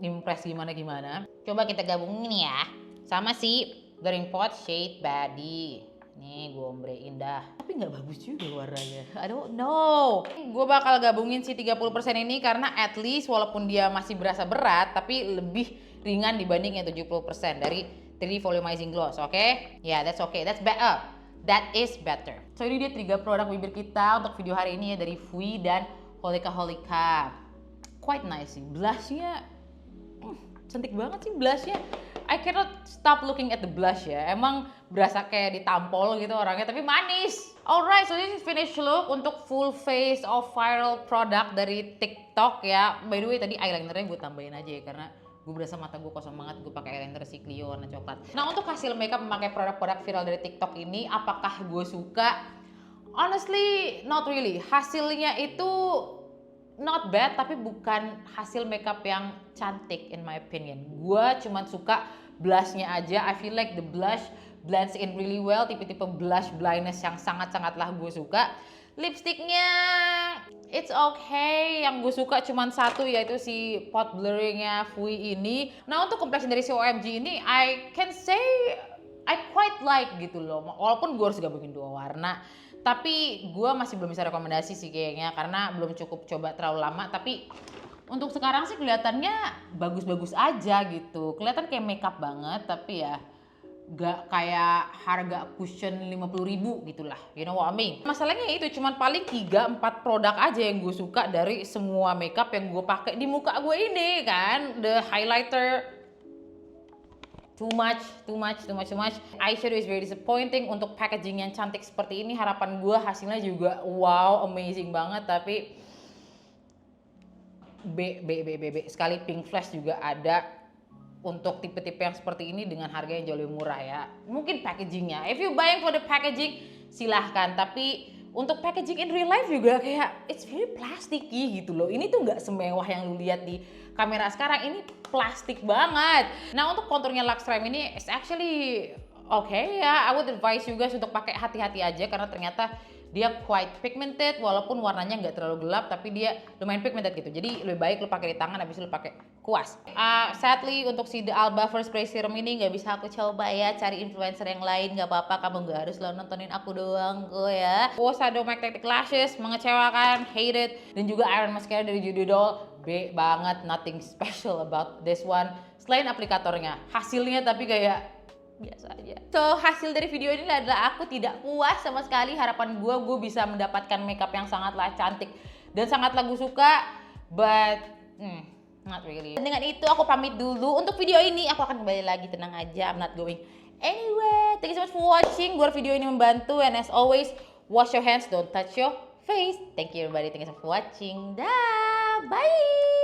impress gimana. Coba kita gabungin ya sama si blurring pot shade body. Nih gue ombre indah, tapi nggak bagus juga warnanya. I don't know. Gue bakal gabungin si 30% ini karena at least walaupun dia masih berasa berat, tapi lebih ringan dibanding yang 70% dari 3D volumizing gloss. Oke? Ya, that's okay. That's better. That is better. So ini dia 3 produk bibir kita untuk video hari ini ya, dari Fui dan Holika. Quite nice sih. Blushnya cantik banget sih blushnya. I cannot stop looking at the blush ya. Emang berasa kayak ditampol gitu orangnya, tapi manis. Alright, so this is finished look untuk full face of viral product dari TikTok ya. By the way, tadi eyelinernya gue tambahin aja ya, karena gue berasa mata gue kosong banget. Gue pakai eyeliner si Clio warna coklat. Nah, untuk hasil makeup memakai produk-produk viral dari TikTok ini, apakah gue suka? Honestly, not really. Hasilnya itu not bad, tapi bukan hasil makeup yang cantik in my opinion. Gue cuman suka blushnya aja. I feel like the blush blends in really well, tipe-tipe blush blindness yang sangat-sangatlah gue suka. Lipsticknya it's okay, yang gue suka cuman satu, yaitu si pot blurringnya Fui ini. Nah, untuk complexion dari si OMG ini, I can say I quite like gitu loh. Walaupun gue harus gabungin 2 warna, tapi gue masih belum bisa rekomendasi sih kayaknya, karena belum cukup coba terlalu lama. Tapi untuk sekarang sih kelihatannya bagus-bagus aja gitu. Kelihatan kayak makeup banget, tapi ya gak kayak harga cushion 50.000 gitulah. You know what I mean? Masalahnya itu cuman paling 3-4 produk aja yang gue suka dari semua makeup yang gue pakai di muka gue ini kan. The highlighter too much. Eyeshadow is very disappointing. Untuk packaging yang cantik seperti ini, harapan gue hasilnya juga wow, amazing banget. Tapi sekali pink flash juga ada untuk tipe-tipe yang seperti ini dengan harga yang jauh lebih murah ya. Mungkin packagingnya, if you buying for the packaging silahkan, tapi untuk packaging in real life juga kayak it's very plasticky gitu loh. Ini tuh nggak semewah yang lu lihat di kamera sekarang, ini plastik banget. Nah, untuk konturnya Lux Creme ini is actually okay ya. I would advise you guys untuk pakai hati-hati aja, karena ternyata dia quite pigmented, walaupun warnanya nggak terlalu gelap, tapi dia lumayan pigmented gitu. Jadi lebih baik lu pakai di tangan, habis itu lu pakai kuas. Sadly untuk si The Alba First Spray Serum ini nggak bisa aku coba ya. Cari influencer yang lain, nggak apa-apa. Kamu nggak harus lo nontonin aku doang kok ya. Shadow Magnetic Lashes mengecewakan, hated. Dan juga Iron Mascara dari Judy Doll, B banget. Nothing special about this one selain aplikatornya. Hasilnya tapi kayak biasa aja. So, hasil dari video ini adalah aku tidak puas sama sekali. Harapan gue bisa mendapatkan makeup yang sangatlah cantik dan sangat lagu suka, but not really. Dengan itu aku pamit dulu. Untuk video ini aku akan kembali lagi, tenang aja, I'm not going anywhere. Thank you so much for watching. Buat video ini membantu, and as always, wash your hands, don't touch your face. Thank you everybody, thank you so much for watching. Dah, bye.